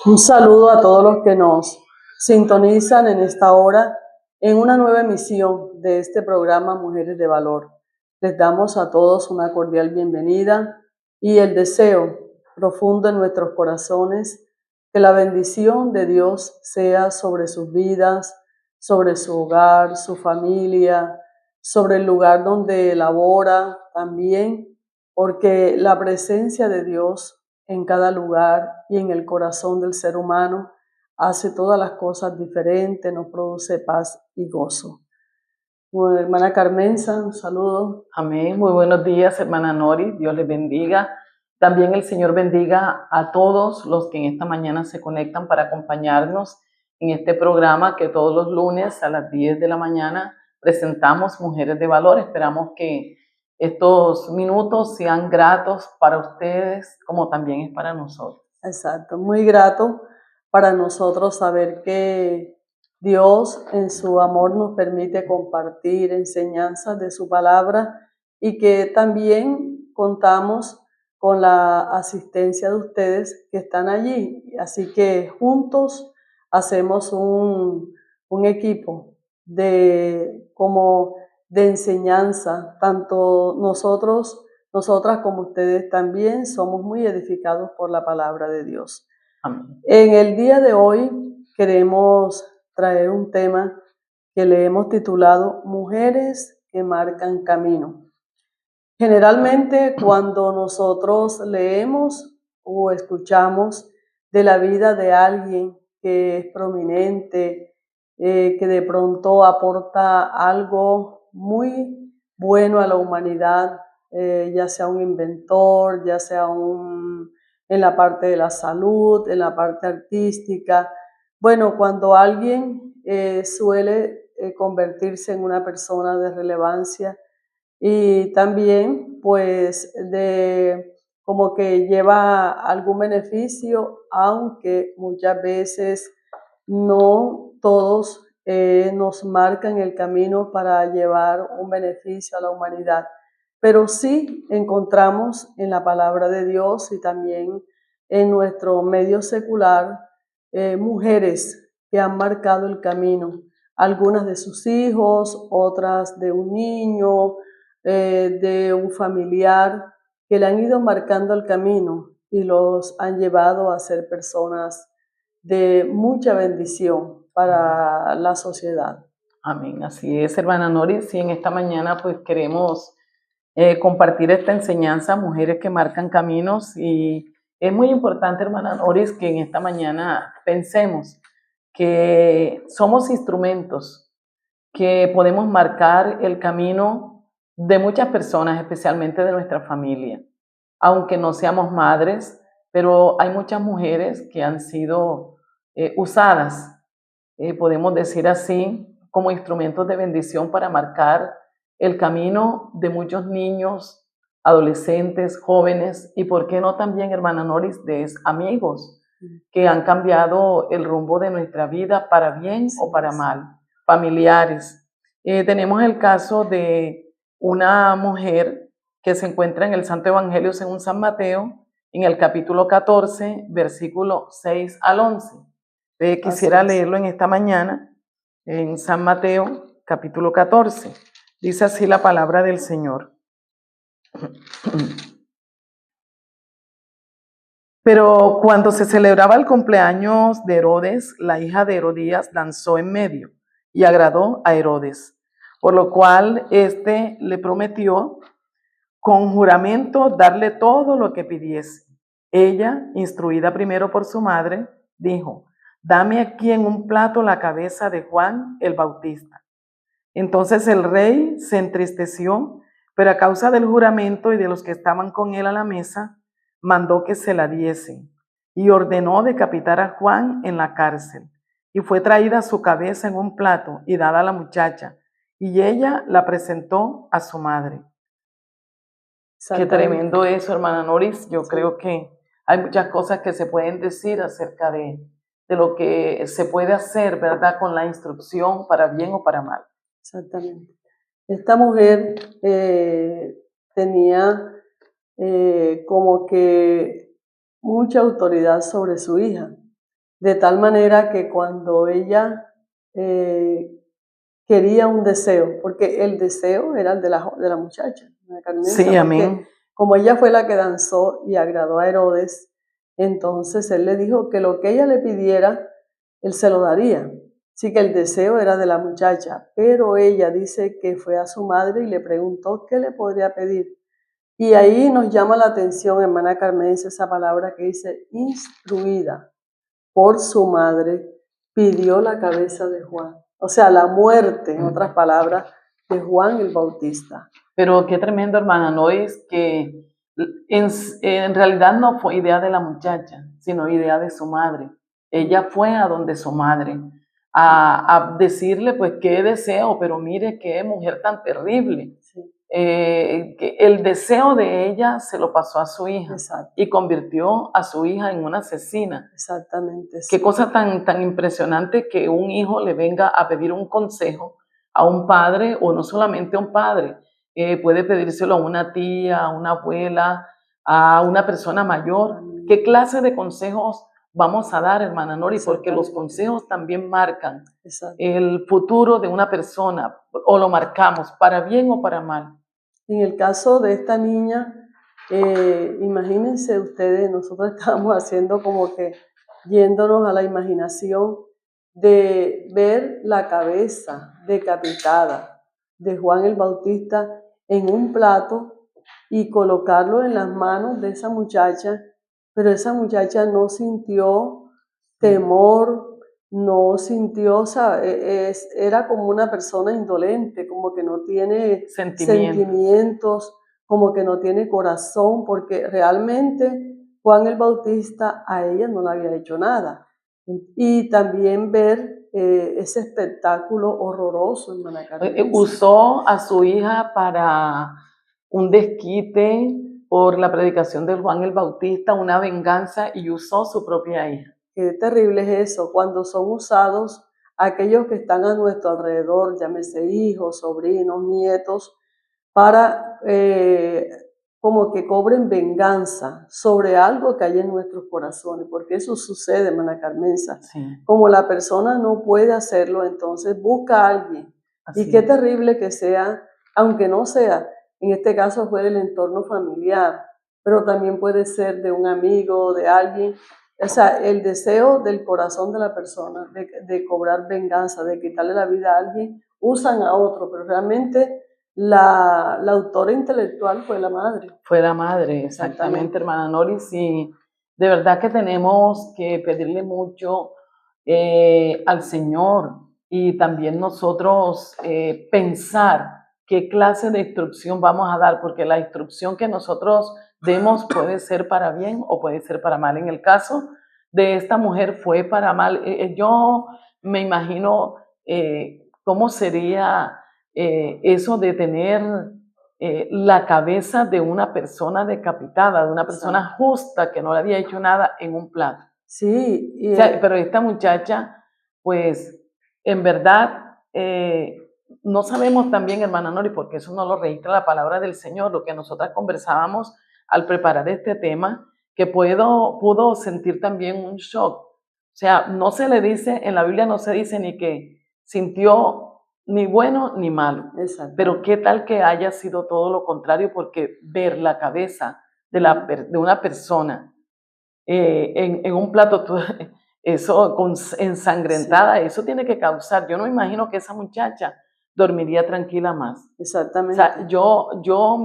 Un saludo a todos los que nos sintonizan en esta hora en una nueva emisión de este programa Mujeres de Valor. Les damos a todos una cordial bienvenida y el deseo profundo en nuestros corazones que la bendición de Dios sea sobre sus vidas, sobre su hogar, su familia, sobre el lugar donde labora también, porque la presencia de Dios en cada lugar y en el corazón del ser humano hace todas las cosas diferentes, nos produce paz y gozo. Bueno, hermana Carmenza, un saludo. Amén. Muy buenos días, hermana Nori. Dios les bendiga. También el Señor bendiga a todos los que en esta mañana se conectan para acompañarnos en este programa que todos los lunes a las 10 de la mañana presentamos Mujeres de Valor. Esperamos que estos minutos sean gratos para ustedes como también es para nosotros. Exacto, muy grato para nosotros saber que Dios en su amor nos permite compartir enseñanzas de su palabra y que también contamos con la asistencia de ustedes que están allí. Así que juntos hacemos un equipo de enseñanza, tanto nosotras como ustedes también somos muy edificados por la palabra de Dios. Amén. En el día de hoy queremos traer un tema que le hemos titulado Mujeres que marcan camino. Generalmente cuando nosotros leemos o escuchamos de la vida de alguien que es prominente, que de pronto aporta algo muy bueno a la humanidad, ya sea un inventor, ya sea en la parte de la salud, en la parte artística. Bueno, cuando alguien suele convertirse en una persona de relevancia, y también pues como que lleva algún beneficio, aunque muchas veces no todos nos marcan el camino para llevar un beneficio a la humanidad, pero sí encontramos en la palabra de Dios y también en nuestro medio secular mujeres que han marcado el camino, algunas de sus hijos, otras de un niño, de un familiar, que le han ido marcando el camino y los han llevado a ser personas de mucha bendición para la sociedad. Amén, así es, hermana Nori. Sí, en esta mañana pues queremos compartir esta enseñanza, Mujeres que marcan caminos, y es muy importante, hermana Noris, que en esta mañana pensemos que somos instrumentos que podemos marcar el camino de muchas personas, especialmente de nuestra familia. Aunque no seamos madres, pero hay muchas mujeres que han sido usadas, podemos decir así, como instrumentos de bendición para marcar el camino de muchos niños, adolescentes, jóvenes y, ¿por qué no también, hermana Noris, de amigos que han cambiado el rumbo de nuestra vida para bien o para mal, familiares? Tenemos el caso de una mujer que se encuentra en el Santo Evangelio según San Mateo, en el capítulo 14, versículo 6 al 11. Quisiera leerlo en esta mañana, en San Mateo, capítulo 14. Dice así la palabra del Señor. Pero cuando se celebraba el cumpleaños de Herodes, la hija de Herodías danzó en medio y agradó a Herodes, por lo cual éste le prometió con juramento darle todo lo que pidiese. Ella, instruida primero por su madre, dijo: dame aquí en un plato la cabeza de Juan el Bautista. Entonces el rey se entristeció, pero a causa del juramento y de los que estaban con él a la mesa, mandó que se la diesen y ordenó decapitar a Juan en la cárcel. Y fue traída su cabeza en un plato y dada a la muchacha, y ella la presentó a su madre. Qué tremendo eso, hermana Noris. Yo creo que hay muchas cosas que se pueden decir acerca de lo que se puede hacer, ¿verdad?, con la instrucción para bien o para mal. Exactamente. Esta mujer tenía como que mucha autoridad sobre su hija, de tal manera que cuando ella quería un deseo, porque el deseo era el de la muchacha, de Carmenza, Sí, porque amén. como ella fue la que danzó y agradó a Herodes, entonces él le dijo que lo que ella le pidiera, él se lo daría. Así que el deseo era de la muchacha, pero ella dice que fue a su madre y le preguntó qué le podría pedir. Y ahí nos llama la atención, hermana Carmen, esa palabra que dice, instruida por su madre, pidió la cabeza de Juan. O sea, la muerte, en otras palabras, de Juan el Bautista. Pero qué tremendo, hermana, ¿no es que en realidad no fue idea de la muchacha, sino idea de su madre? Ella fue a donde su madre a decirle, pues, qué deseo, pero mire qué mujer tan terrible. Sí, Que el deseo de ella se lo pasó a su hija exacto, y convirtió a su hija en una asesina. exactamente. Qué Sí. cosa tan impresionante que un hijo le venga a pedir un consejo a un padre, o no solamente a un padre, puede pedírselo a una tía, a una abuela, a una persona mayor. ¿Qué clase de consejos vamos a dar, hermana Nori? Porque los Exactamente. consejos también marcan Exacto. el futuro de una persona, o lo marcamos para bien o para mal. En el caso de esta niña, imagínense ustedes, nosotros estábamos haciendo como que yéndonos a la imaginación de ver la cabeza decapitada de Juan el Bautista en un plato y colocarlo en las manos de esa muchacha, pero esa muchacha no sintió temor, no sintió, o sea, era como una persona indolente, como que no tiene sentimientos, como que no tiene corazón, porque realmente Juan el Bautista a ella no le había hecho nada. Y también ver ese espectáculo horroroso en Manacarmense. Usó a su hija para un desquite por la predicación de Juan el Bautista, una venganza, y usó su propia hija. Qué terrible es eso, cuando son usados aquellos que están a nuestro alrededor, llámese hijos, sobrinos, nietos, para como que cobren venganza sobre algo que hay en nuestros corazones, porque eso sucede, hermana Carmenza. Sí, Como la persona no puede hacerlo, entonces busca a alguien. así Y qué es. terrible que sea, aunque no sea, en este caso fue el entorno familiar, pero también puede ser de un amigo, de alguien. O sea, el deseo del corazón de la persona de cobrar venganza, de quitarle la vida a alguien, usan a otro, pero realmente la autora intelectual fue la madre. Fue la madre, exactamente, hermana Noris, y de verdad que tenemos que pedirle mucho al Señor, y también nosotros pensar qué clase de instrucción vamos a dar, porque la instrucción que nosotros demos puede ser para bien o puede ser para mal. En el caso de esta mujer fue para mal. Yo me imagino cómo sería eso de tener la cabeza de una persona decapitada, de una persona justa que no le había hecho nada, en un plato. Sí, y O sea, pero esta muchacha, pues, en verdad, no sabemos también, hermana Nori, porque eso no lo registra la palabra del Señor, lo que nosotras conversábamos al preparar este tema, que pudo sentir también un shock. O sea, no se le dice, en la Biblia no se dice ni que sintió ni bueno ni malo. Pero qué tal que haya sido todo lo contrario, porque ver la cabeza de una persona en un plato, eso ensangrentada, eso tiene que causar. Yo no imagino que esa muchacha dormiría tranquila más. exactamente. O sea, yo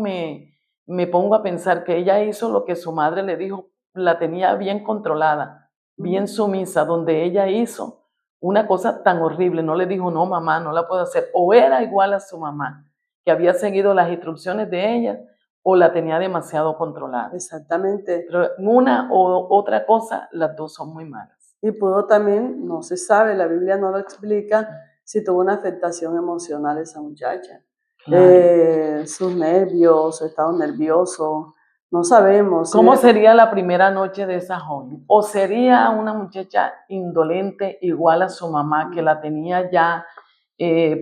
me pongo a pensar que ella hizo lo que su madre le dijo, la tenía bien controlada, bien sumisa, donde ella hizo una cosa tan horrible, no le dijo, no mamá, no la puedo hacer, o era igual a su mamá, que había seguido las instrucciones de ella, o la tenía demasiado controlada. Exactamente. Pero una o otra cosa, las dos son muy malas. Y pudo también, no se sabe, la Biblia no lo explica, si tuvo una afectación emocional esa muchacha. Claro. Sus nervios, su estado nervioso, no sabemos. ¿Cómo sería la primera noche de esa joven? ¿O sería una muchacha indolente igual a su mamá, que la tenía ya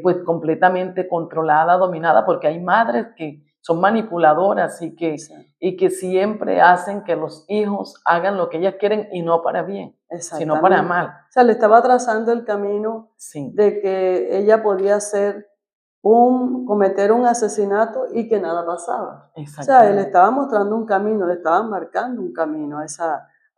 pues completamente controlada, dominada? Porque hay madres que son manipuladoras Exacto. y que siempre hacen que los hijos hagan lo que ellas quieren y no para bien, sino para Exactamente. mal. O sea, le estaba trazando el camino Sí, de que ella podía cometer un asesinato y que nada pasaba. O sea, él exactamente. estaba mostrando un camino, le estaba marcando un camino a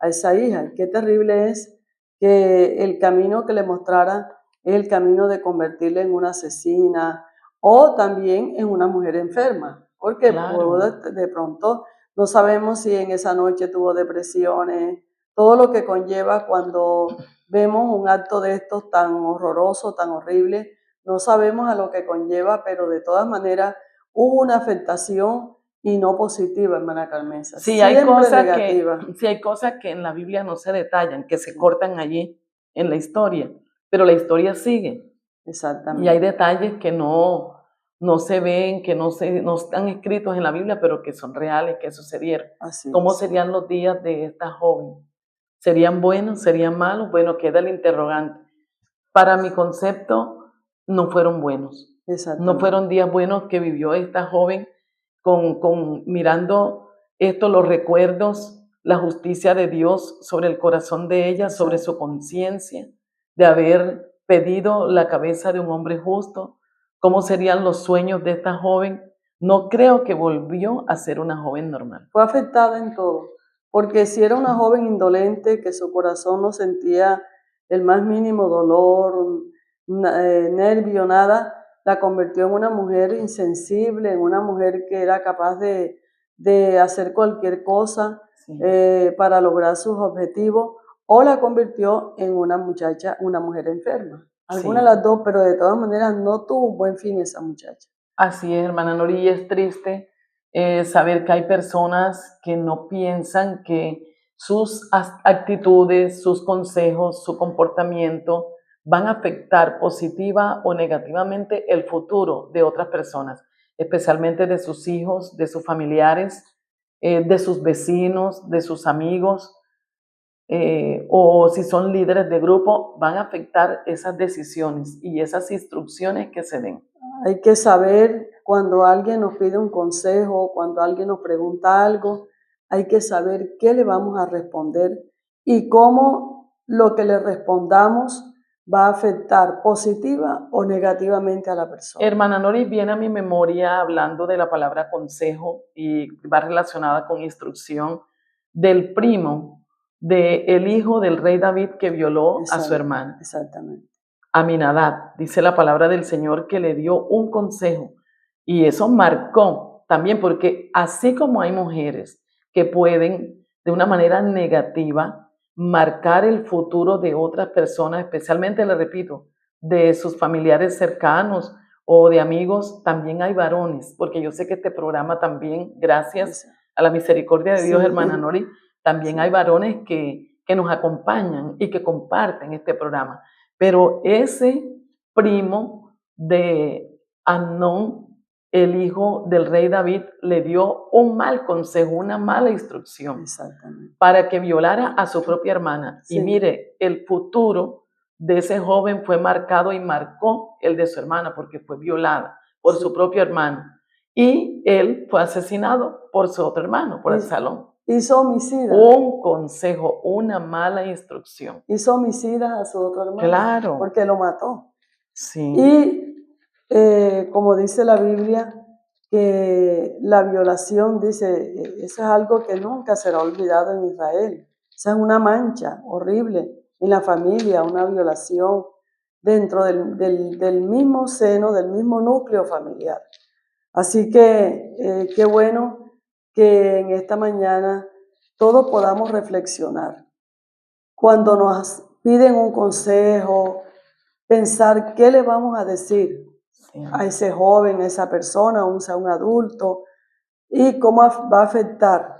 esa hija. Y qué terrible es que el camino que le mostrara es el camino de convertirla en una asesina o también en una mujer enferma. Porque Claro. de pronto no sabemos si en esa noche tuvo depresiones, todo lo que conlleva cuando vemos un acto de estos tan horroroso, tan horrible. No sabemos a lo que conlleva, pero de todas maneras hubo una afectación y no positiva, hermana Carmenza. Sí, hay Siempre cosas negativa. sí, hay cosas que en la Biblia no se detallan, que se cortan allí en la historia, pero la historia sigue. Y hay Exactamente. detalles que no se ven, que no están escritos en la Biblia, pero que son reales, que sucedieron. Así ¿Cómo es. serían los días de esta joven? ¿Serían buenos? ¿Serían malos? Bueno, queda el interrogante. Para mi concepto, no fueron buenos. No Exactamente. fueron días buenos que vivió esta joven mirando esto, los recuerdos, la justicia de Dios sobre el corazón de ella, sobre Exacto. su conciencia, de haber pedido la cabeza de un hombre justo. ¿Cómo serían los sueños de esta joven? No creo que volvió a ser una joven normal. Fue afectada en todo, porque si era una joven indolente que su corazón no sentía el más mínimo dolor, nervio, nada, la convirtió en una mujer insensible, en una mujer que era capaz de hacer cualquier cosa Sí. para lograr sus objetivos, o la convirtió en una muchacha, una mujer enferma. Alguna Sí. de las dos, pero de todas maneras no tuvo un buen fin esa muchacha. Así es, hermana Nori, y es triste saber que hay personas que no piensan que sus actitudes, sus consejos, su comportamiento van a afectar positiva o negativamente el futuro de otras personas, especialmente de sus hijos, de sus familiares, de sus vecinos, de sus amigos, o si son líderes de grupo, van a afectar esas decisiones y esas instrucciones que se den. Hay que saber cuando alguien nos pide un consejo, cuando alguien nos pregunta algo, hay que saber qué le vamos a responder y cómo lo que le respondamos va a afectar positiva o negativamente a la persona. Hermana Nori, viene a mi memoria, hablando de la palabra consejo y va relacionada con instrucción, del primo del hijo del rey David que violó a su hermana. Exactamente. Aminadab, dice la palabra del Señor, que le dio un consejo y eso marcó también, porque así como hay mujeres que pueden de una manera negativa marcar el futuro de otras personas, especialmente, le repito, de sus familiares cercanos o de amigos, también hay varones, porque yo sé que este programa también, gracias a la misericordia de Dios, Sí. hermana Nori, también hay varones que nos acompañan y que comparten este programa. Pero ese primo de Amnón, el hijo del rey David, le dio un mal consejo, una mala instrucción para que violara a su propia hermana. Sí. Y mire, el futuro de ese joven fue marcado y marcó el de su hermana porque fue violada por su propio hermano. Y él fue asesinado por su otro hermano, por Absalón. Hizo homicida. Un consejo, una mala instrucción. Hizo homicida a su otro hermano. Claro. Porque lo mató. Sí. Y como dice la Biblia, que la violación, dice, eso es algo que nunca será olvidado en Israel. Esa es una mancha horrible en la familia, una violación dentro del mismo seno, del mismo núcleo familiar. Así que qué bueno que en esta mañana todos podamos reflexionar. Cuando nos piden un consejo, pensar qué le vamos a decir a ese joven, a esa persona, a un adulto, y cómo va a afectar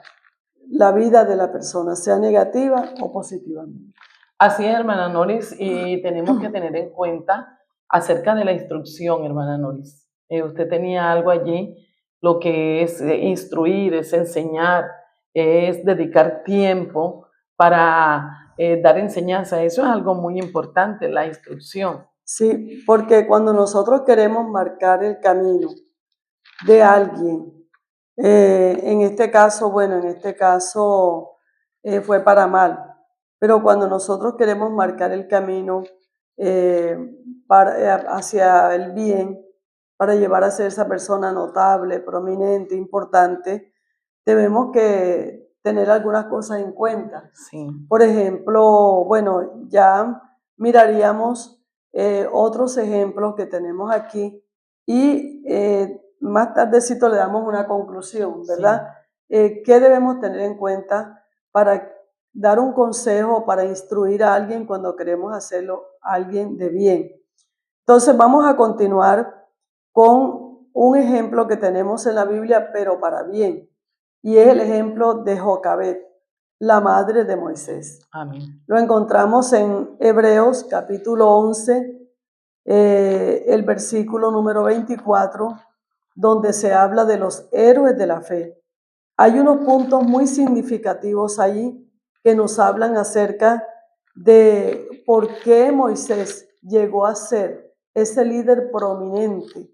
la vida de la persona, sea negativa o positivamente. Así es, hermana Noris, y tenemos que tener en cuenta acerca de la instrucción, hermana Noris. Usted tenía algo allí, lo que es instruir, es enseñar, es dedicar tiempo para dar enseñanza. Eso es algo muy importante, la instrucción. Sí, porque cuando nosotros queremos marcar el camino de alguien En este caso, bueno, en este caso fue para mal, pero cuando nosotros queremos marcar el camino eh, hacia el bien, para llevar a ser esa persona notable, prominente, importante, debemos que tener algunas cosas en cuenta. Sí. Por ejemplo, bueno, ya miraríamos otros ejemplos que tenemos aquí y más tardecito le damos una conclusión, ¿verdad? ¿Qué debemos tener en cuenta para dar un consejo, para instruir a alguien cuando queremos hacerlo a alguien de bien? Entonces vamos a continuar con un ejemplo que tenemos en la Biblia, pero para bien, y es el ejemplo de Jocabed, la madre de Moisés. Amén. Lo encontramos en Hebreos capítulo 11, el versículo número 24, donde se habla de los héroes de la fe. Hay unos puntos muy significativos allí que nos hablan acerca de por qué Moisés llegó a ser ese líder prominente,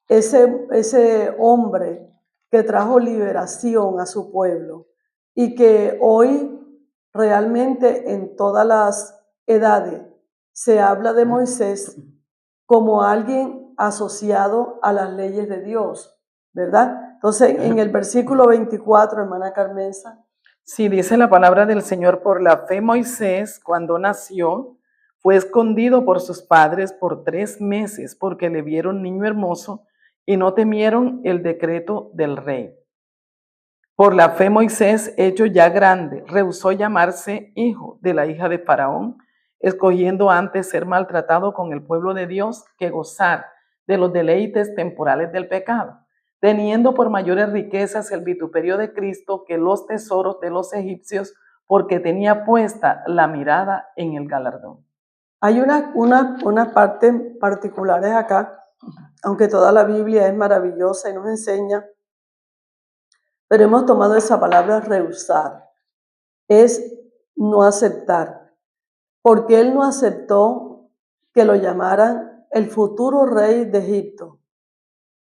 ese hombre que trajo liberación a su pueblo y que hoy realmente en todas las edades se habla de Moisés como alguien asociado a las leyes de Dios, ¿verdad? Entonces, en el versículo 24, hermana Carmenza. Sí, dice la palabra del Señor: por la fe Moisés, cuando nació, fue escondido por sus padres por 3 meses, porque le vieron niño hermoso y no temieron el decreto del rey. Por la fe Moisés, hecho ya grande, rehusó llamarse hijo de la hija de Faraón, escogiendo antes ser maltratado con el pueblo de Dios que gozar de los deleites temporales del pecado, teniendo por mayores riquezas el vituperio de Cristo que los tesoros de los egipcios, porque tenía puesta la mirada en el galardón. Hay una parte particulares acá, aunque toda la Biblia es maravillosa y nos enseña, pero hemos tomado esa palabra rehusar, es no aceptar, porque él no aceptó que lo llamaran el futuro rey de Egipto,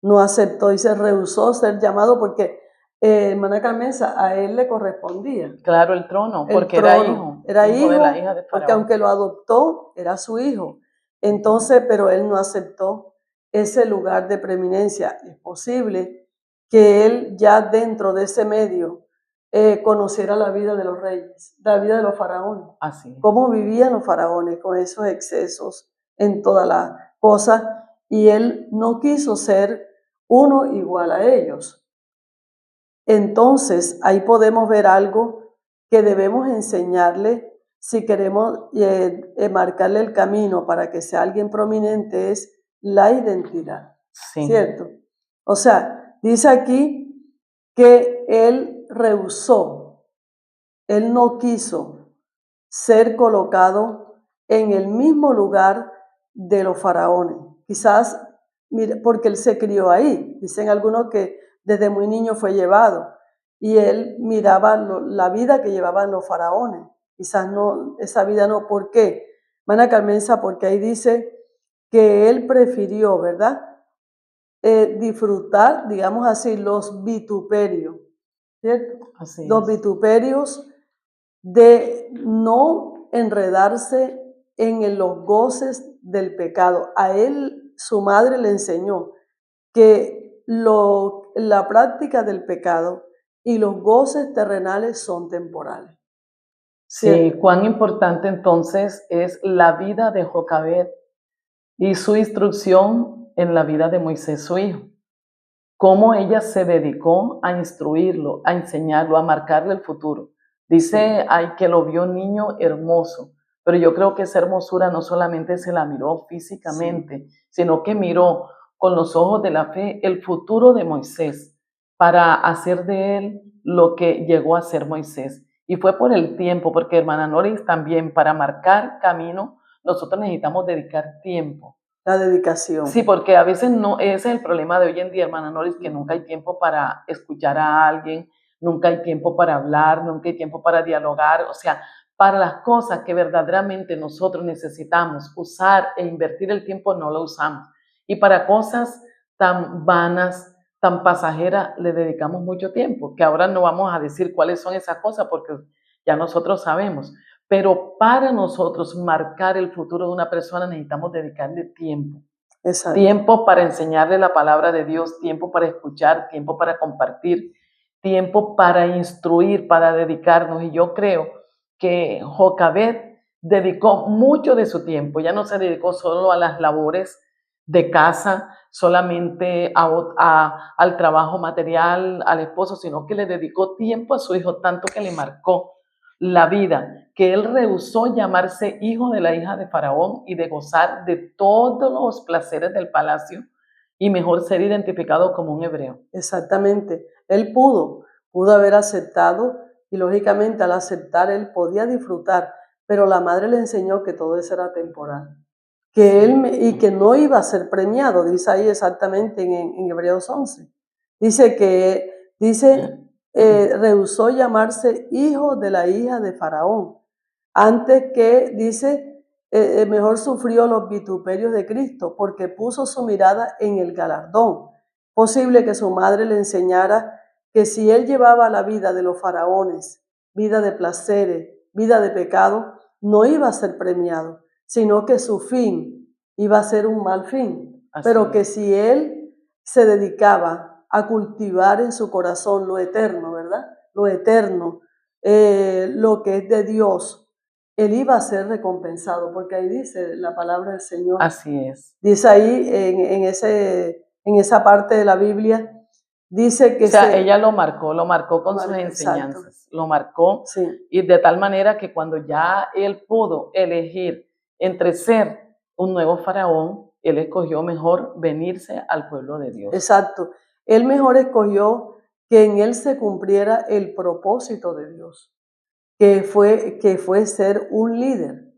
no aceptó y se rehusó ser llamado porque, hermana Carmenza, a él le correspondía. Claro, el trono, porque el trono, era hijo de la hija de porque Faraón. aunque lo adoptó, era su hijo. Entonces, pero él no aceptó ese lugar de preeminencia. Es posible que él ya dentro de ese medio conociera la vida de los reyes, la vida de los faraones. Así. Cómo vivían los faraones con esos excesos en todas las cosas, y él no quiso ser uno igual a ellos. Entonces, ahí podemos ver algo que debemos enseñarle si queremos marcarle el camino para que sea alguien prominente, es la identidad, Sí. ¿cierto? O sea, dice aquí que él rehusó, él no quiso ser colocado en el mismo lugar de los faraones. Quizás porque él se crió ahí. Dicen algunos que desde muy niño fue llevado y él miraba la vida que llevaban los faraones. Quizás no, esa vida no. ¿Por qué? Hermana Carmenza, porque ahí dice que él prefirió, ¿verdad? Disfrutar, digamos así, los vituperios, ¿cierto? Así los vituperios de no enredarse en los goces del pecado. A él, su madre le enseñó que la práctica del pecado y los goces terrenales son temporales. Sí, ¿Cierto? cuán importante entonces es la vida de Jocabed y su instrucción en la vida de Moisés, su hijo. Cómo ella se dedicó a instruirlo, a enseñarlo, a marcarle el futuro. Dice, ay, que lo vio niño hermoso, pero yo creo que esa hermosura no solamente se la miró físicamente, sino que miró con los ojos de la fe el futuro de Moisés para hacer de él lo que llegó a ser Moisés. Y fue por el tiempo, porque hermana Noris, también para marcar camino, nosotros necesitamos dedicar tiempo. La dedicación. Sí, porque a veces no, ese es el problema de hoy en día, hermana Noris, que nunca hay tiempo para escuchar a alguien, nunca hay tiempo para hablar, nunca hay tiempo para dialogar, o sea, para las cosas que verdaderamente nosotros necesitamos usar e invertir el tiempo no lo usamos. Y para cosas tan vanas tan pasajera le dedicamos mucho tiempo, que ahora no vamos a decir cuáles son esas cosas porque ya nosotros sabemos. Pero para nosotros marcar el futuro de una persona necesitamos dedicarle tiempo. Exacto. Tiempo para enseñarle la palabra de Dios, tiempo para escuchar, tiempo para compartir, tiempo para instruir, para dedicarnos. Y yo creo que Jocabed dedicó mucho de su tiempo. Ya no se dedicó solo a las labores de casa, solamente al trabajo material, al esposo, sino que le dedicó tiempo a su hijo, tanto que le marcó la vida, que él rehusó llamarse hijo de la hija de Faraón y de gozar de todos los placeres del palacio y mejor ser identificado como un hebreo. Exactamente. Él pudo haber aceptado y lógicamente al aceptar él podía disfrutar, pero la madre le enseñó que todo eso era temporal, que y que no iba a ser premiado, dice ahí exactamente en Hebreos 11. Dice, rehusó llamarse hijo de la hija de Faraón, antes que, dice, mejor sufrió los vituperios de Cristo, porque puso su mirada en el galardón. Posible que su madre le enseñara que si él llevaba la vida de los faraones, vida de placeres, vida de pecado, no iba a ser premiado, sino que su fin iba a ser un mal fin. Pero que si él se dedicaba a cultivar en su corazón lo eterno, ¿verdad? Lo eterno, lo que es de Dios, él iba a ser recompensado, porque ahí dice la palabra del Señor. Así es. Dice ahí en esa parte de la Biblia, dice que... O sea, ella lo marcó con sus enseñanzas, exacto. Lo marcó, sí. Y de tal manera que cuando ya él pudo elegir entre ser un nuevo faraón, él escogió mejor venirse al pueblo de Dios. Exacto. Él mejor escogió que en él se cumpliera el propósito de Dios, que fue ser un líder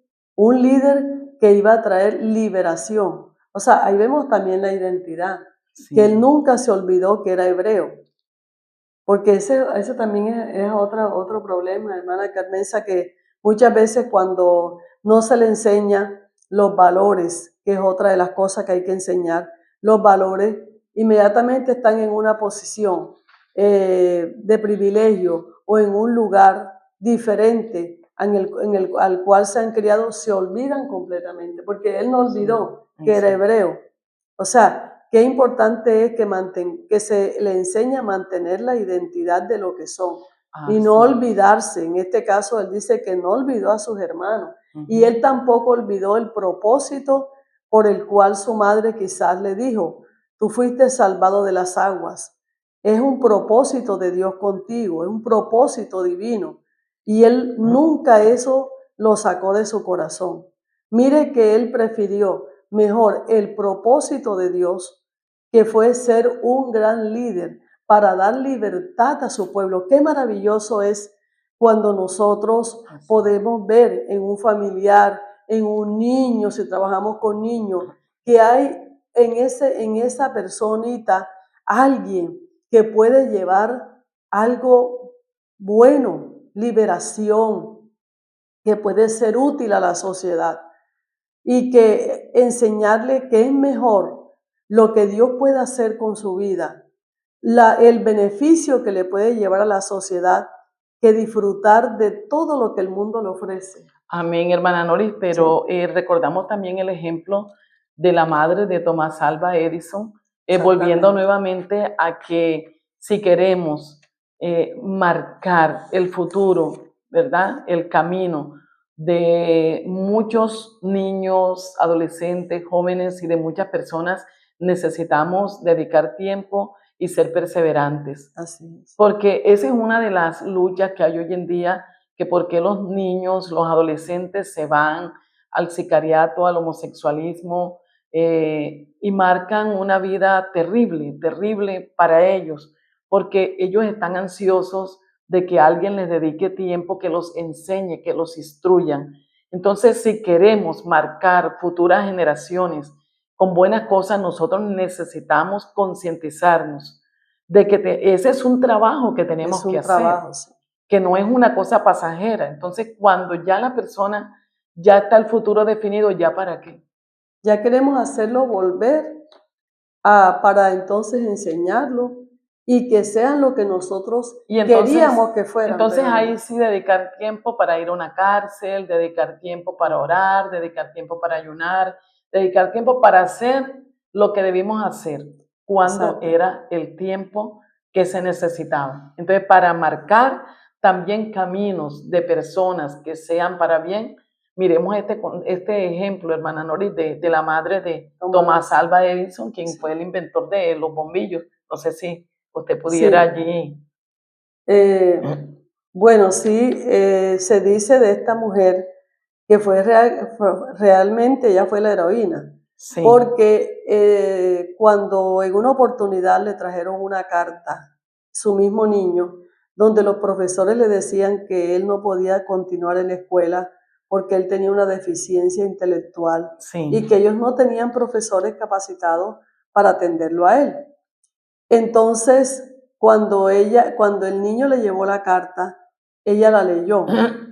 que iba a traer liberación. O sea, ahí vemos también la identidad, sí. Que él nunca se olvidó que era hebreo, porque ese también es otro problema, hermana Carmenza, que muchas veces cuando no se le enseña los valores, que es otra de las cosas que hay que enseñar, los valores inmediatamente están en una posición de privilegio o en un lugar diferente al cual se han criado, se olvidan completamente, porque él no olvidó que era hebreo. O sea, qué importante es que se le enseñe a mantener la identidad de lo que son y no olvidarse. En este caso, él dice que no olvidó a sus hermanos y él tampoco olvidó el propósito por el cual su madre quizás le dijo: tú fuiste salvado de las aguas. Es un propósito de Dios contigo, es un propósito divino. Y él nunca eso lo sacó de su corazón. Mire que él prefirió mejor el propósito de Dios, que fue ser un gran líder para dar libertad a su pueblo. Qué maravilloso es cuando nosotros podemos ver en un familiar, en un niño, si trabajamos con niños, que hay en esa personita alguien que puede llevar algo bueno, liberación, que puede ser útil a la sociedad y que enseñarle que es mejor lo que Dios puede hacer con su vida, el beneficio que le puede llevar a la sociedad, que disfrutar de todo lo que el mundo le ofrece. Amén, hermana Noris, pero sí. Recordamos también el ejemplo de la madre de Thomas Alva Edison, volviendo nuevamente a que si queremos marcar el futuro, ¿verdad? El camino de muchos niños, adolescentes, jóvenes y de muchas personas, necesitamos dedicar tiempo y ser perseverantes. Así es. Porque esa es una de las luchas que hay hoy en día, que por qué los niños, los adolescentes se van al sicariato, al homosexualismo, y marcan una vida terrible, terrible para ellos, porque ellos están ansiosos de que alguien les dedique tiempo, que los enseñe, que los instruyan. Entonces, si queremos marcar futuras generaciones con buenas cosas, nosotros necesitamos concientizarnos de que ese es un trabajo que tenemos que hacer, sí. Que no es una cosa pasajera. Entonces, cuando ya la persona ya está el futuro definido, ¿ya para qué? Ya queremos hacerlo volver para entonces enseñarlo y que sean lo que nosotros Y entonces, queríamos que fueran. entonces pero ahí no. sí dedicar tiempo para ir a una cárcel, dedicar tiempo para orar, dedicar tiempo para ayunar, dedicar tiempo para hacer lo que debimos hacer cuando Exacto. era el tiempo que se necesitaba. Entonces, para marcar también caminos de personas que sean para bien, miremos este ejemplo, hermana Noris, de la madre de Thomas Alva Edison, quien Sí. fue el inventor de los bombillos. No sé si usted Sí. pudiera allí. Bueno, sí, se dice de esta mujer que realmente ella fue la heroína, Sí. porque cuando en una oportunidad le trajeron una carta, su mismo niño, donde los profesores le decían que él no podía continuar en la escuela porque él tenía una deficiencia intelectual Sí. y que ellos no tenían profesores capacitados para atenderlo a él. Entonces, cuando el niño le llevó la carta, ella la leyó.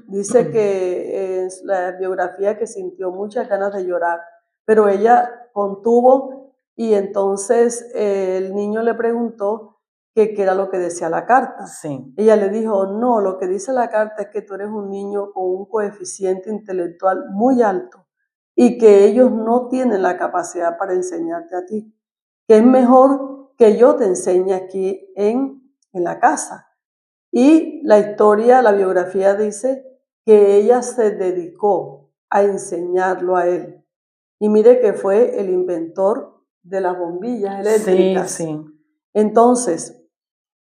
Dice que en la biografía que sintió muchas ganas de llorar, pero ella contuvo y entonces el niño le preguntó qué era lo que decía la carta. Sí. Ella le dijo, no, lo que dice la carta es que tú eres un niño con un coeficiente intelectual muy alto y que ellos no tienen la capacidad para enseñarte a ti, que es mejor que yo te enseñe aquí en la casa. Y la historia, la biografía dice que ella se dedicó a enseñarlo a él. Y mire que fue el inventor de las bombillas eléctricas. Sí, sí. Entonces,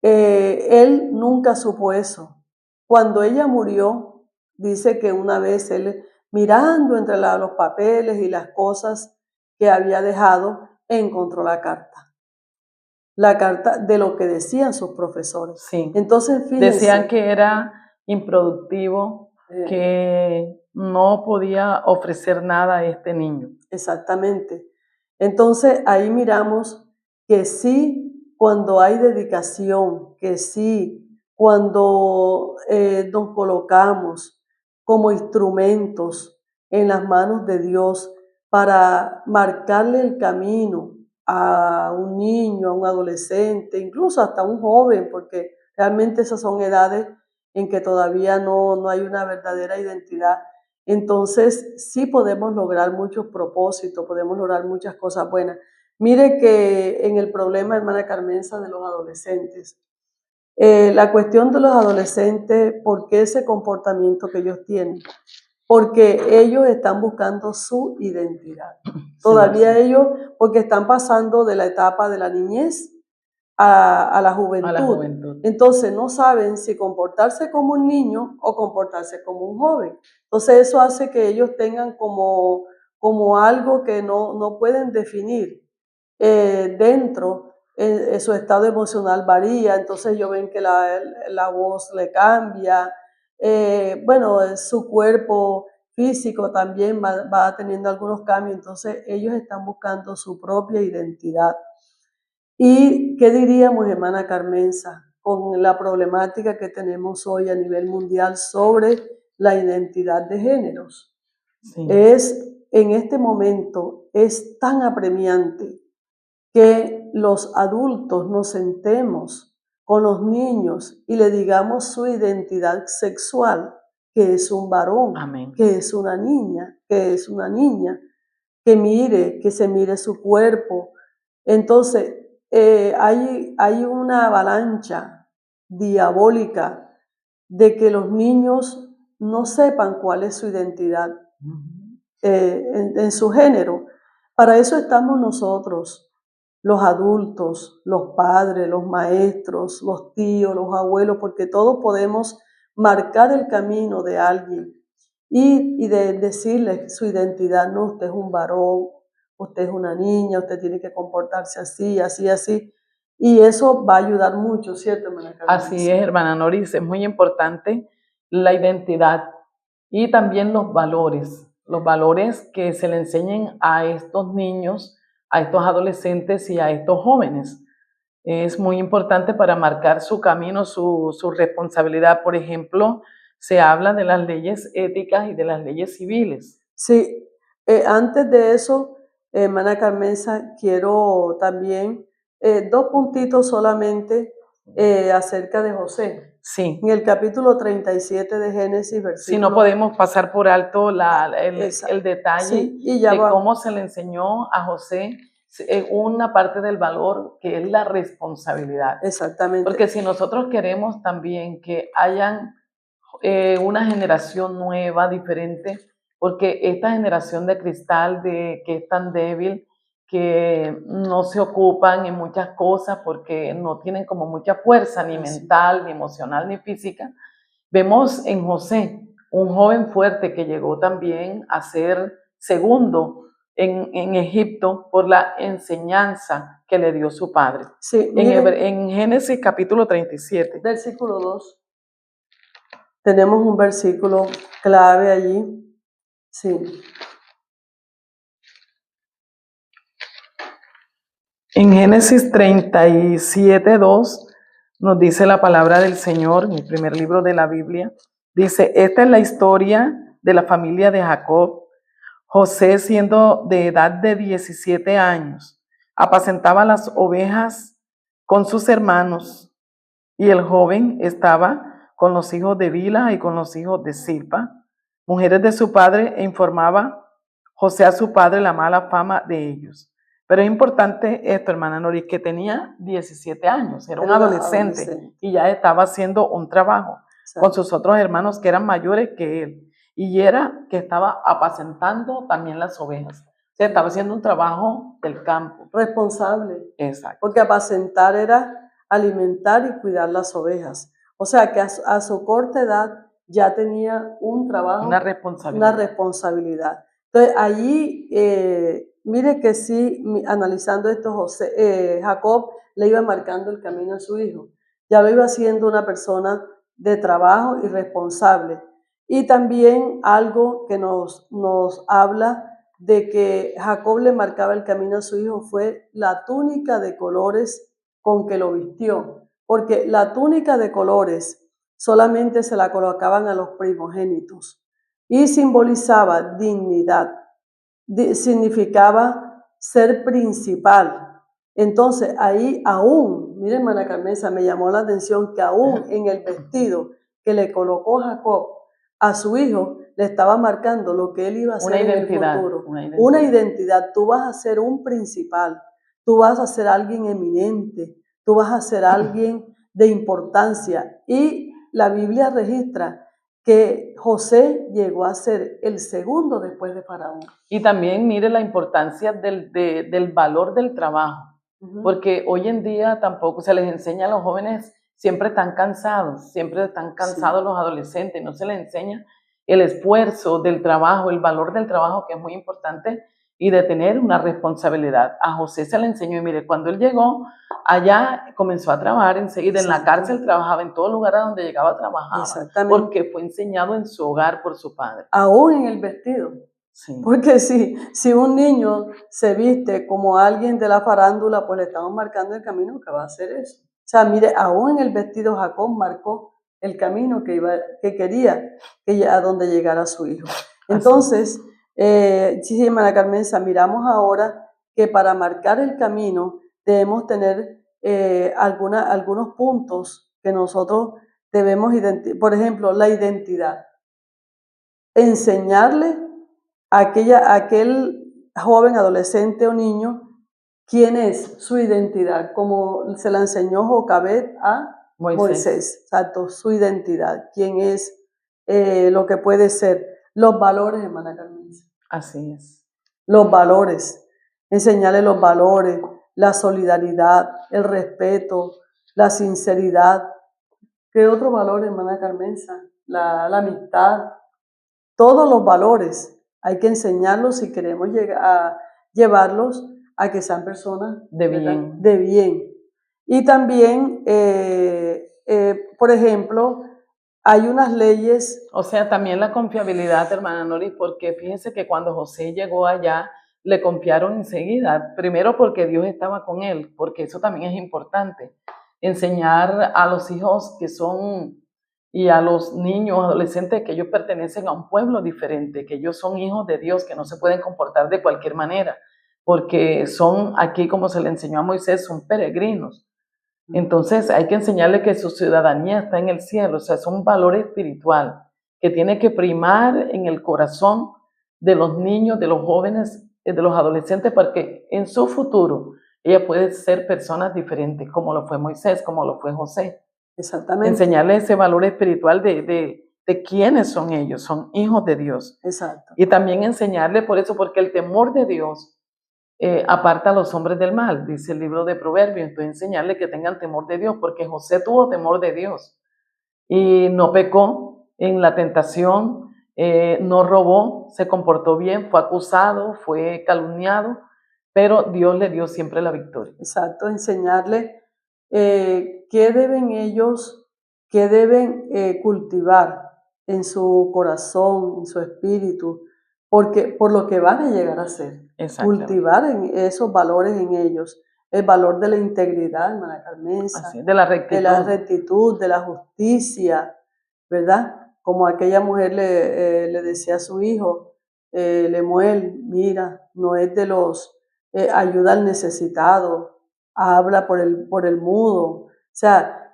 él nunca supo eso. Cuando ella murió, dice que una vez él, mirando entre los papeles y las cosas que había dejado, encontró la carta de lo que decían sus profesores. Sí. Entonces, fíjense. Decían que era improductivo, que no podía ofrecer nada a este niño. Exactamente. Entonces, ahí miramos que sí, cuando hay dedicación, que sí, cuando nos colocamos como instrumentos en las manos de Dios para marcarle el camino a un niño, a un adolescente, incluso hasta a un joven, porque realmente esas son edades en que todavía no hay una verdadera identidad. Entonces, sí podemos lograr muchos propósitos, podemos lograr muchas cosas buenas. Mire que en el problema, hermana Carmenza, de los adolescentes, la cuestión de los adolescentes, ¿por qué ese comportamiento que ellos tienen? Porque ellos están buscando su identidad. Todavía ellos, porque están pasando de la etapa de la niñez a la juventud. Entonces no saben si comportarse como un niño o comportarse como un joven. Entonces eso hace que ellos tengan como algo que no pueden definir dentro. Su estado emocional varía, entonces ellos ven que la voz le cambia, bueno, su cuerpo físico también va teniendo algunos cambios, entonces ellos están buscando su propia identidad. ¿Y qué diríamos, hermana Carmenza, con la problemática que tenemos hoy a nivel mundial sobre la identidad de géneros? Sí. En este momento es tan apremiante que los adultos nos sentemos con los niños y le digamos su identidad sexual, que es un varón, Amén, que es una niña, que es una niña, que se mire su cuerpo. Entonces, hay una avalancha diabólica de que los niños no sepan cuál es su identidad en su género. Para eso estamos nosotros, los adultos, los padres, los maestros, los tíos, los abuelos, porque todos podemos marcar el camino de alguien y de decirle su identidad. No, usted es un varón, usted es una niña, usted tiene que comportarse así, así, así. Y eso va a ayudar mucho, ¿cierto, hermana Carmen? Así es, hermana Noris, es muy importante la identidad y también los valores que se le enseñen a estos niños, a estos adolescentes y a estos jóvenes. Es muy importante para marcar su camino, su responsabilidad. Por ejemplo, se habla de las leyes éticas y de las leyes civiles. Sí, antes de eso, hermana Carmenza, quiero también 2 puntitos solamente acerca de José. Sí. En el capítulo 37 de Génesis, Si versículo... no podemos pasar por alto Exacto. el detalle Sí, y ya de va. cómo se le enseñó a José una parte del valor que es la responsabilidad. Exactamente. Porque si nosotros queremos también que hayan una generación nueva, diferente, porque esta generación de cristal que es tan débil, que no se ocupan en muchas cosas porque no tienen como mucha fuerza, ni mental, ni emocional, ni física. Vemos en José un joven fuerte que llegó también a ser segundo en Egipto por la enseñanza que le dio su padre. Sí, mire, en Génesis capítulo 37. Versículo 2. Tenemos un versículo clave allí. Sí. En Génesis 37:2 nos dice la palabra del Señor, en el primer libro de la Biblia. Dice, esta es la historia de la familia de Jacob. José, siendo de edad de 17 años, apacentaba las ovejas con sus hermanos, y el joven estaba con los hijos de Bilha y con los hijos de Zilpa, mujeres de su padre, e informaba José a su padre la mala fama de ellos. Pero es importante esto, hermana Nori, que tenía 17 años, era un adolescente y ya estaba haciendo un trabajo con sus otros hermanos que eran mayores que él. Y era que estaba apacentando también las ovejas. O sea, estaba haciendo un trabajo del campo. Responsable. Exacto. Porque apacentar era alimentar y cuidar las ovejas. O sea, que a su corta edad ya tenía un trabajo. Una responsabilidad. Entonces, allí, mire que sí, analizando esto, Jacob le iba marcando el camino a su hijo. Ya lo iba siendo una persona de trabajo y responsable. Y también algo que nos habla de que Jacob le marcaba el camino a su hijo fue la túnica de colores con que lo vistió. Porque la túnica de colores solamente se la colocaban a los primogénitos y simbolizaba dignidad, significaba ser principal. Entonces ahí aún, miren hermana Carmenza, me llamó la atención que aún en el vestido que le colocó Jacob a su hijo, le estaba marcando lo que él iba a hacer en el futuro. Una identidad. Tú vas a ser un principal, tú vas a ser alguien eminente, tú vas a ser alguien de importancia. Y la Biblia registra que José llegó a ser el segundo después de Faraón. Y también mire la importancia del valor del trabajo, porque hoy en día tampoco se les enseña a los jóvenes, siempre están cansados los adolescentes, no se les enseña el esfuerzo del trabajo, el valor del trabajo, que es muy importante, y de tener una responsabilidad. A José se le enseñó, y mire, cuando él llegó allá, comenzó a trabajar enseguida. En la cárcel trabajaba, en todo lugar a donde llegaba trabajaba, porque fue enseñado en su hogar por su padre. Aún en el vestido. Sí. Porque si un niño se viste como alguien de la farándula, pues le estamos marcando el camino que va a hacer eso. O sea, mire, aún en el vestido Jacob marcó el camino que quería a donde llegara su hijo. Entonces, sí, hermana Carmenza, miramos ahora que para marcar el camino debemos tener algunos puntos que nosotros debemos identificar. Por ejemplo, la identidad. Enseñarle a aquel joven, adolescente o niño quién es su identidad, como se la enseñó Jocabed a Moisés. Exacto, su identidad, quién es, lo que puede ser, los valores, hermana Carmen. Así es. Los valores, enseñarle los valores, la solidaridad, el respeto, la sinceridad. ¿Qué otro valor, hermana Carmenza? La amistad. Todos los valores hay que enseñarlos si queremos llevarlos a que sean personas de bien. De bien. Y también, por ejemplo, hay unas leyes. O sea, también la confiabilidad, hermana Nori, porque fíjense que cuando José llegó allá, le confiaron enseguida. Primero porque Dios estaba con él, porque eso también es importante. Enseñar a los hijos que son, y a los niños, adolescentes, que ellos pertenecen a un pueblo diferente, que ellos son hijos de Dios, que no se pueden comportar de cualquier manera. porque son aquí, como se le enseñó a Moisés, son peregrinos. Entonces hay que enseñarle que su ciudadanía está en el cielo, o sea, es un valor espiritual que tiene que primar en el corazón de los niños, de los jóvenes, de los adolescentes, porque en su futuro ella puede ser personas diferentes, como lo fue Moisés, como lo fue José. Exactamente. Enseñarles ese valor espiritual de quiénes son ellos, son hijos de Dios. Exacto. Y también enseñarles por eso, porque el temor de Dios aparta a los hombres del mal, dice el libro de Proverbios. Entonces enseñarles que tengan temor de Dios, porque José tuvo temor de Dios y no pecó en la tentación, no robó, se comportó bien, fue acusado, fue calumniado, pero Dios le dio siempre la victoria. Exacto, enseñarles qué deben ellos, qué deben cultivar en su corazón, en su espíritu, porque por lo que van a llegar a ser. Cultivar en esos valores en ellos, el valor de la integridad, hermana Carmenza, de la rectitud, de la justicia, ¿verdad? Como aquella mujer le decía a su hijo, Lemuel, mira, no es de los, ayuda al necesitado, habla por el mudo, o sea,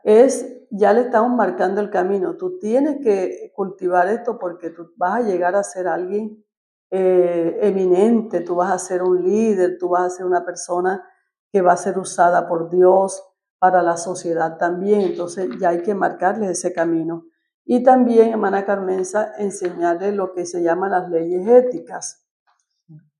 ya le estamos marcando el camino, tú tienes que cultivar esto porque tú vas a llegar a ser alguien eminente, tú vas a ser un líder, tú vas a ser una persona que va a ser usada por Dios para la sociedad también, entonces ya hay que marcarles ese camino. Y también, hermana Carmenza, enseñarles lo que se llaman las leyes éticas,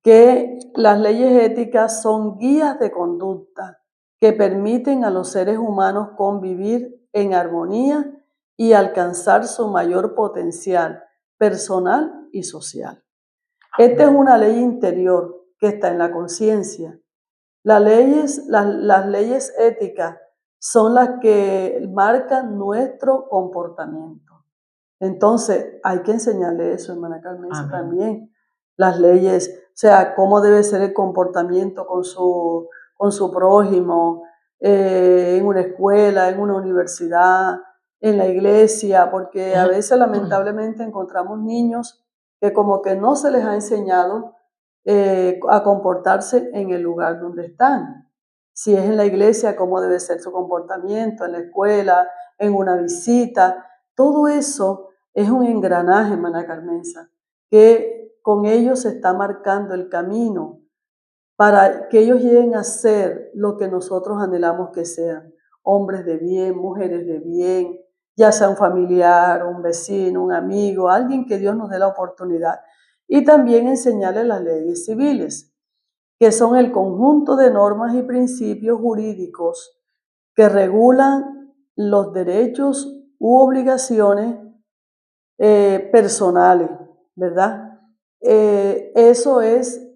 que las leyes éticas son guías de conducta que permiten a los seres humanos convivir en armonía y alcanzar su mayor potencial personal y social. Esta es una ley interior que está en la conciencia. Las leyes éticas son las que marcan nuestro comportamiento. Entonces, hay que enseñarle eso, hermana Carmenza, también. Las leyes, o sea, cómo debe ser el comportamiento con su prójimo, en una escuela, en una universidad, en la iglesia, porque a veces lamentablemente encontramos niños que como que no se les ha enseñado a comportarse en el lugar donde están. Si es en la iglesia, cómo debe ser su comportamiento, en la escuela, en una visita. Todo eso es un engranaje, hermana Carmenza, que con ellos se está marcando el camino para que ellos lleguen a ser lo que nosotros anhelamos que sean. Hombres de bien, mujeres de bien, ya sea un familiar, un vecino, un amigo, alguien que Dios nos dé la oportunidad. Y también enseñarles las leyes civiles, que son el conjunto de normas y principios jurídicos que regulan los derechos u obligaciones personales, ¿verdad? Eso es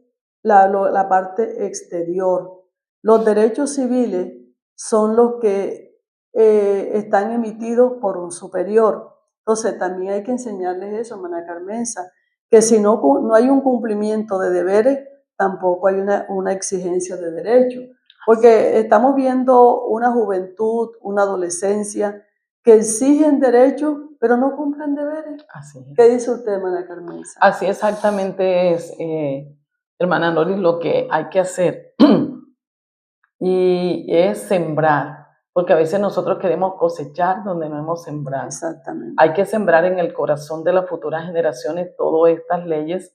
la parte exterior. Los derechos civiles son los que están emitidos por un superior. Entonces también hay que enseñarles eso, hermana Carmenza, que si no hay un cumplimiento de deberes, tampoco hay una exigencia de derechos. Porque estamos viendo una juventud, una adolescencia que exigen derechos, pero no cumplen deberes. Así es. ¿Qué dice usted, hermana Carmenza? Así exactamente es, hermana Noris, lo que hay que hacer. Y es sembrar, porque a veces nosotros queremos cosechar donde no hemos sembrado. Exactamente. Hay que sembrar en el corazón de las futuras generaciones todas estas leyes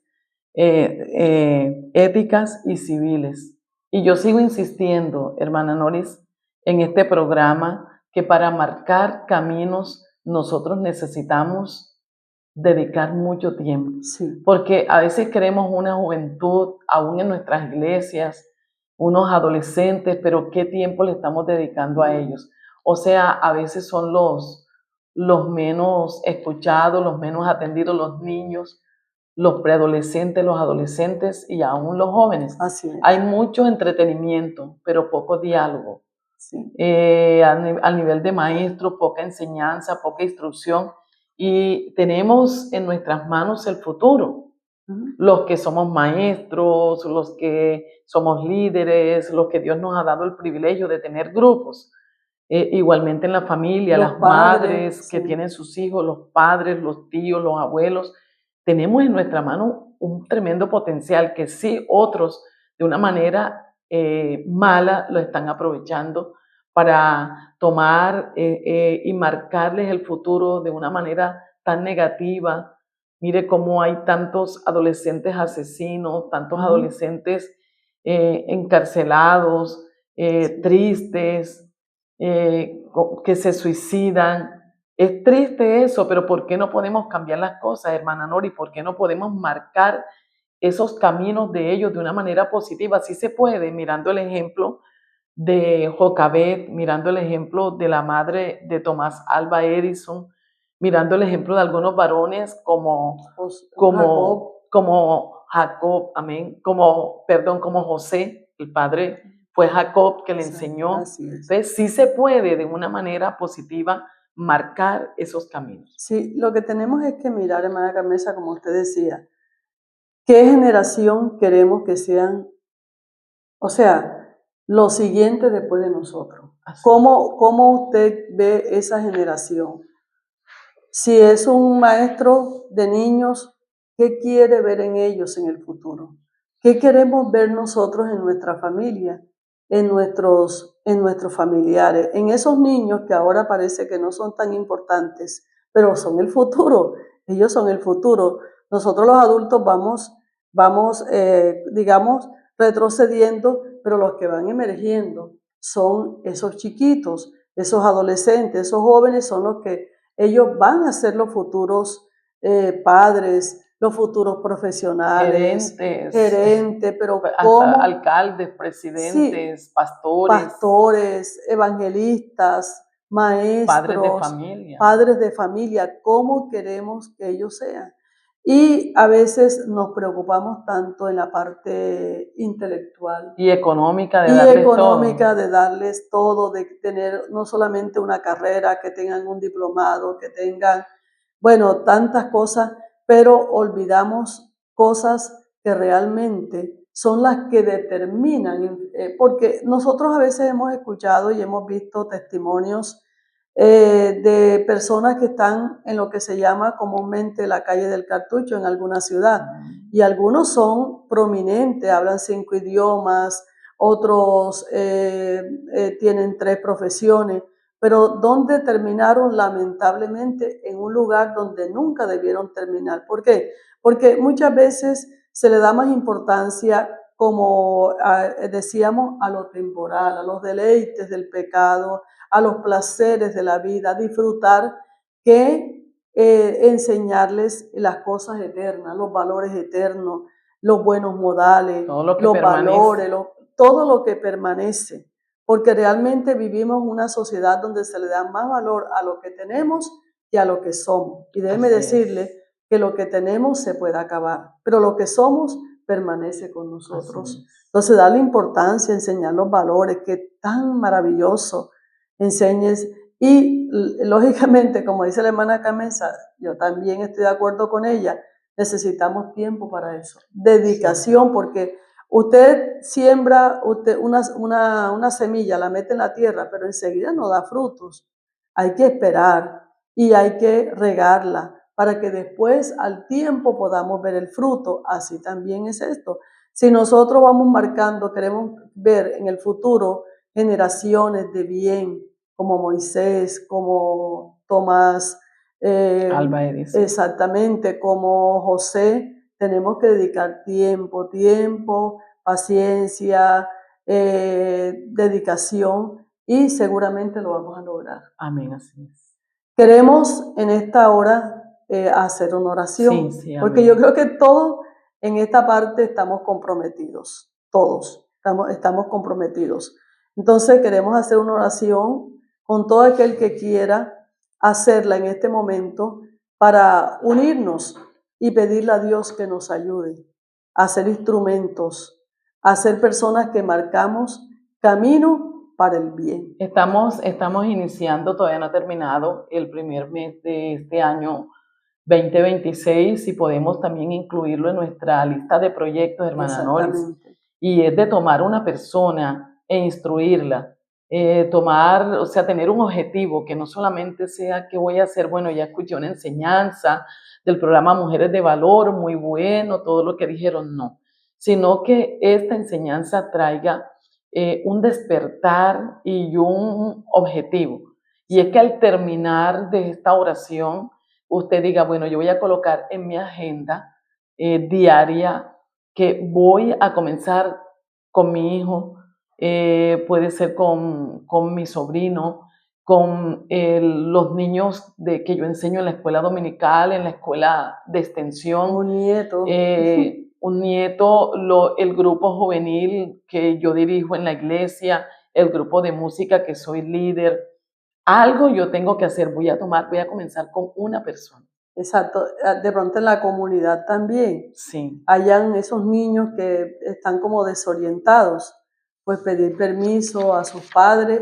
éticas y civiles. Y yo sigo insistiendo, hermana Noris, en este programa, que para marcar caminos nosotros necesitamos dedicar mucho tiempo. Sí. Porque a veces queremos una juventud, aún en nuestras iglesias, unos adolescentes, pero ¿qué tiempo le estamos dedicando a ellos? O sea, a veces son los menos escuchados, los menos atendidos, los niños, los preadolescentes, los adolescentes y aún los jóvenes. Así es. Hay mucho entretenimiento, pero poco diálogo. Sí. Al nivel de maestro, poca enseñanza, poca instrucción. Y tenemos en nuestras manos el futuro. Los que somos maestros, los que somos líderes, los que Dios nos ha dado el privilegio de tener grupos. Igualmente en la familia, Los las padres, madres que sí. tienen sus hijos, los padres, los tíos, los abuelos. Tenemos en nuestra mano un tremendo potencial que sí otros de una manera mala lo están aprovechando para tomar y marcarles el futuro de una manera tan negativa. Mire cómo hay tantos adolescentes asesinos, tantos adolescentes encarcelados, tristes, que se suicidan. Es triste eso, pero ¿por qué no podemos cambiar las cosas, hermana Nori? ¿Por qué no podemos marcar esos caminos de ellos de una manera positiva? Sí se puede, mirando el ejemplo de Jocabet, mirando el ejemplo de la madre de Tomás Alva Edison, mirando el ejemplo de algunos varones como Jacob, amén, como José, el padre fue Jacob que le enseñó. Entonces sí se puede de una manera positiva marcar esos caminos. Sí, lo que tenemos es que mirar, hermana Carmesa, como usted decía, ¿qué generación queremos que sean? O sea, lo siguiente después de nosotros. ¿Cómo usted ve esa generación? Si es un maestro de niños, ¿qué quiere ver en ellos en el futuro? ¿Qué queremos ver nosotros en nuestra familia, en nuestros familiares, en esos niños que ahora parece que no son tan importantes, pero son el futuro? Ellos son el futuro. Nosotros los adultos vamos, digamos, retrocediendo, pero los que van emergiendo son esos chiquitos, esos adolescentes, esos jóvenes son los que ellos van a ser los futuros padres, los futuros profesionales, gerentes, pero ¿cómo? Alcaldes, presidentes, sí, pastores, evangelistas, maestros, padres de familia, ¿cómo queremos que ellos sean? Y a veces nos preocupamos tanto en la parte intelectual y económica de darles todo, de tener no solamente una carrera, que tengan un diplomado, que tengan, bueno, tantas cosas, pero olvidamos cosas que realmente son las que determinan, porque nosotros a veces hemos escuchado y hemos visto testimonios de personas que están en lo que se llama comúnmente la calle del cartucho en alguna ciudad, y algunos son prominentes, hablan 5 idiomas, otros tienen 3 profesiones, pero donde terminaron lamentablemente en un lugar donde nunca debieron terminar. ¿Por qué? Porque muchas veces se le da más importancia, como decíamos, a lo temporal, a los deleites del pecado, a los placeres de la vida, disfrutar, que enseñarles las cosas eternas, los valores eternos, los buenos modales, los valores, todo lo que permanece, porque realmente vivimos una sociedad donde se le da más valor a lo que tenemos que a lo que somos. Y déjeme decirle que lo que tenemos se puede acabar, pero lo que somos permanece con nosotros. Entonces, darle importancia, enseñar los valores, que tan maravilloso enseñes. Y lógicamente, como dice la hermana Carmesa, yo también estoy de acuerdo con ella, necesitamos tiempo para eso, dedicación, porque usted siembra una semilla, la mete en la tierra, pero enseguida no da frutos. Hay que esperar y hay que regarla para que después al tiempo podamos ver el fruto. Así también es esto. Si nosotros vamos marcando, queremos ver en el futuro generaciones de bien, como Moisés, como Tomás, Alva Edison. Exactamente, como José, tenemos que dedicar tiempo, paciencia, dedicación, y seguramente lo vamos a lograr. Amén, así es. Queremos en esta hora hacer una oración, sí, porque yo creo que todos en esta parte estamos comprometidos, todos estamos comprometidos. Entonces queremos hacer una oración con todo aquel que quiera hacerla en este momento, para unirnos y pedirle a Dios que nos ayude a ser instrumentos, a ser personas que marcamos camino para el bien. Estamos iniciando, todavía no ha terminado el primer mes de este año 2026, y podemos también incluirlo en nuestra lista de proyectos, hermana Noris. Y es de tomar una persona e instruirla, tener un objetivo, que no solamente sea que voy a hacer, bueno, ya escuché una enseñanza del programa Mujeres de Valor, muy bueno, todo lo que dijeron, no, sino que esta enseñanza traiga un despertar y un objetivo. Y es que al terminar de esta oración, usted diga, bueno, yo voy a colocar en mi agenda diaria que voy a comenzar con mi hijo, puede ser con mi sobrino, con los niños que yo enseño en la escuela dominical, en la escuela de extensión. Un nieto. Un nieto, el grupo juvenil que yo dirijo en la iglesia, el grupo de música que soy líder. Algo yo tengo que hacer, voy a comenzar con una persona. Exacto, de pronto en la comunidad también. Sí. Hayan esos niños que están como desorientados, pues pedir permiso a sus padres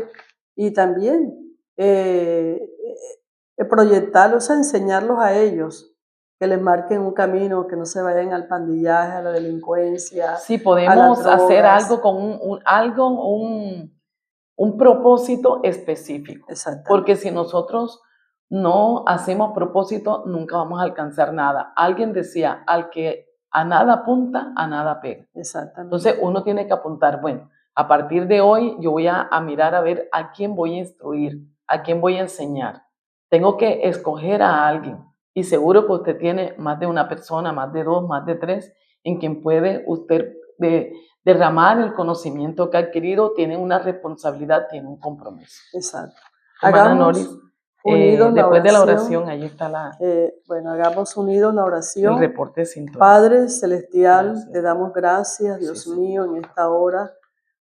y también proyectarlos, a enseñarlos a ellos, que les marquen un camino, que no se vayan al pandillaje, a la delincuencia. Sí, podemos hacer algo con un propósito específico. Porque si nosotros no hacemos propósito, nunca vamos a alcanzar nada. Alguien decía, al que a nada apunta, a nada pega. Exactamente. Entonces uno tiene que apuntar, bueno, a partir de hoy yo voy a mirar a ver a quién voy a instruir, a quién voy a enseñar. Tengo que escoger a alguien. Y seguro que usted tiene más de una persona, más de dos, más de tres, en quien puede usted derramar el conocimiento que ha adquirido, tiene una responsabilidad, tiene un compromiso. Exacto. Hermana Noris, después de la oración, ahí está bueno, hagamos unidos la oración. El reporte de sintonía. Padre Celestial, gracias. Te damos gracias, Dios mío, en esta hora.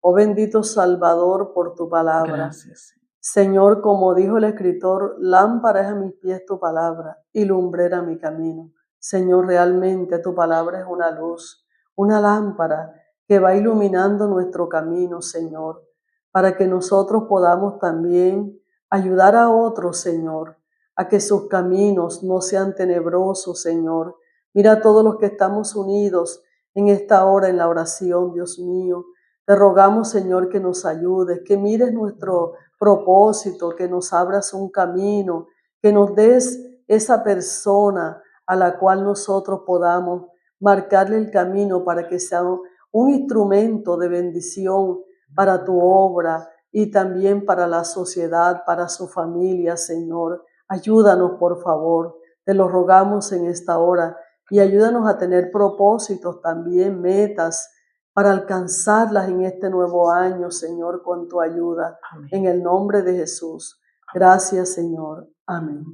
Oh bendito Salvador, por tu palabra. Gracias. Señor, como dijo el escritor, lámpara es a mis pies tu palabra y lumbrera mi camino. Señor, realmente tu palabra es una luz, una lámpara que va iluminando nuestro camino, Señor, para que nosotros podamos también ayudar a otros, Señor, a que sus caminos no sean tenebrosos, Señor. Mira a todos los que estamos unidos en esta hora en la oración, Dios mío. Te rogamos, Señor, que nos ayudes, que mires nuestro propósito, que nos abras un camino, que nos des esa persona a la cual nosotros podamos marcarle el camino para que sea un instrumento de bendición para tu obra y también para la sociedad, para su familia, Señor. Ayúdanos, por favor, te lo rogamos en esta hora y ayúdanos a tener propósitos también, metas, para alcanzarlas en este nuevo año, Señor, con tu ayuda. Amén. En el nombre de Jesús. Gracias, Señor. Amén.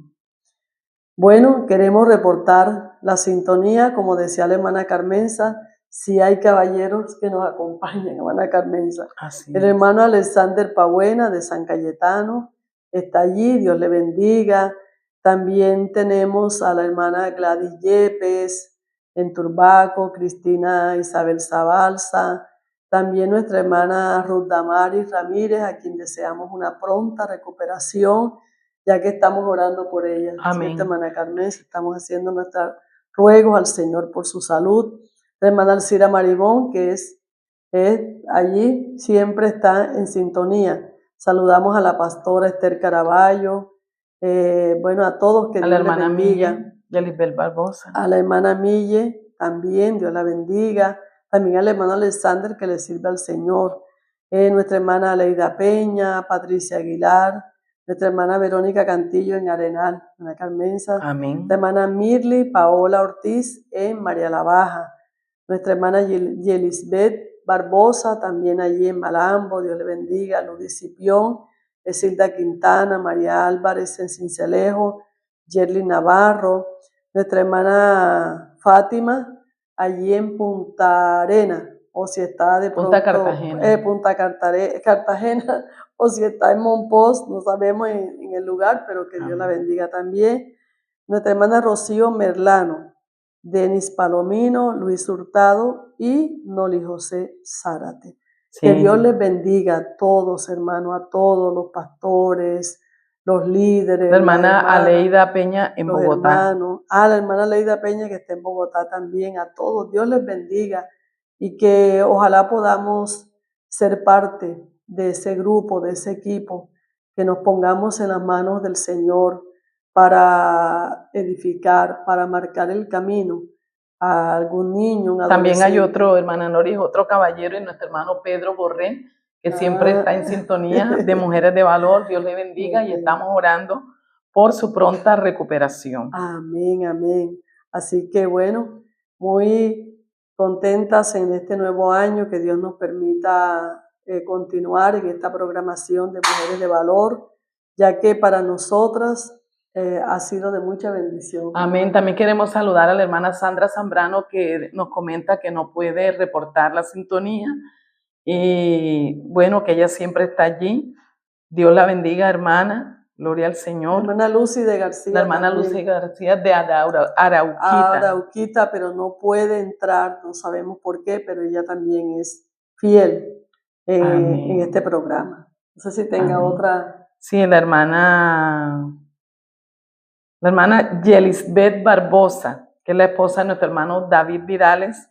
Bueno, queremos reportar la sintonía, como decía la hermana Carmenza, si hay caballeros que nos acompañen, hermana Carmenza. El hermano Alexander Pabuena de San Cayetano está allí, Dios le bendiga. También tenemos a la hermana Gladys Yepes en Turbaco, Cristina Isabel Zabalza, también nuestra hermana Ruth Damaris Ramírez, a quien deseamos una pronta recuperación, ya que estamos orando por ella. Amén. Esta hermana Carmen, estamos haciendo nuestros ruegos al Señor por su salud. La hermana Alcira Maribón, que es allí, siempre está en sintonía. Saludamos a la pastora Esther Caraballo, bueno, a todos, que Dios les bendiga. Yelisbel Barbosa. A la hermana Mille, también, Dios la bendiga. También al hermano Alexander, que le sirve al Señor. Nuestra hermana Aleida Peña, Patricia Aguilar, nuestra hermana Verónica Cantillo en Arenal, Ana Carmenza. Amén. Nuestra hermana Mirly Paola Ortiz en María la Baja. Nuestra hermana Yelisbeth Barbosa, también allí en Malambo, Dios le bendiga. Luz Cipión, Esilda Quintana, María Álvarez en Cincelejo, Yerly Navarro, nuestra hermana Fátima, allí en Punta Arena, o si está de pronto, Cartagena, o si está en Monpós, no sabemos en el lugar, pero que Dios la bendiga también. Nuestra hermana Rocío Merlano, Denis Palomino, Luis Hurtado y Noli José Zárate. Sí. Que Dios les bendiga a todos, hermanos, a todos los pastores, los líderes. La hermana Aleida Peña en Bogotá. La hermana Aleida Peña que está en Bogotá también. A todos, Dios les bendiga y que ojalá podamos ser parte de ese grupo, de ese equipo, que nos pongamos en las manos del Señor para edificar, para marcar el camino, a algún niño, un También hay adolescente. otro, hermana Noris, otro caballero, y nuestro hermano Pedro Borré, que siempre está en sintonía de Mujeres de Valor. Dios le bendiga y estamos orando por su pronta recuperación. Amén, amén. Así que bueno, muy contentas en este nuevo año, que Dios nos permita continuar en esta programación de Mujeres de Valor, ya que para nosotras ha sido de mucha bendición. Amén. También queremos saludar a la hermana Sandra Zambrano, que nos comenta que no puede reportar la sintonía y bueno, que ella siempre está allí. Dios la bendiga, hermana. Gloria al Señor. La hermana Lucy de García. La hermana también. Lucy García de Arauquita. Arauquita, pero no puede entrar, no sabemos por qué, pero ella también es fiel en este programa. No sé si tenga Amén. otra. Sí, la hermana Yelisbeth Barbosa, que es la esposa de nuestro hermano David Vidales,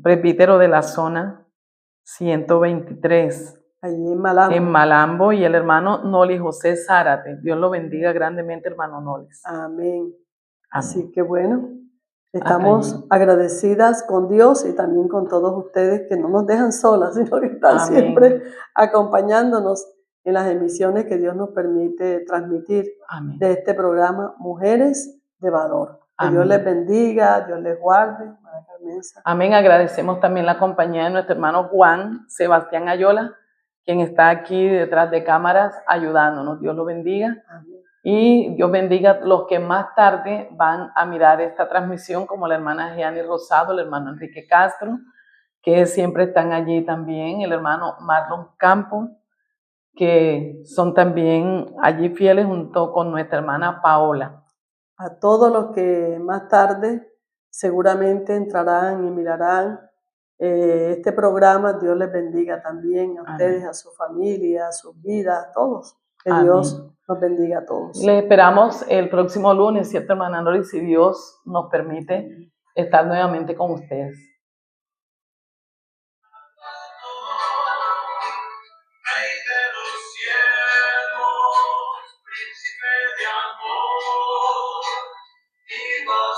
presbítero de la zona 123. Allí en Malambo. En Malambo, y el hermano Noli José Zárate. Dios lo bendiga grandemente, hermano Nolis. Amén. Así Amén. que bueno, estamos agradecidas con Dios y también con todos ustedes que no nos dejan solas, sino que están Amén. siempre acompañándonos en las emisiones que Dios nos permite transmitir. Amén. De este programa Mujeres de Valor. Que Dios les bendiga, Dios les guarde. Amén. Agradecemos también la compañía de nuestro hermano Juan Sebastián Ayola, quien está aquí detrás de cámaras ayudándonos. Dios lo bendiga. Amén. Y Dios bendiga a los que más tarde van a mirar esta transmisión, como la hermana Gianni Rosado, el hermano Enrique Castro, que siempre están allí también, el hermano Marlon Campos, que son también allí fieles junto con nuestra hermana Paola. A todos los que más tarde seguramente entrarán y mirarán este programa, Dios les bendiga también a ustedes, amén, a su familia, a sus vidas, a todos. Que amén. Dios nos bendiga a todos. Les esperamos el próximo lunes, ¿cierto, hermana Nori? Si Dios nos permite estar nuevamente con ustedes. Rey de los cielos, príncipe de amor, y más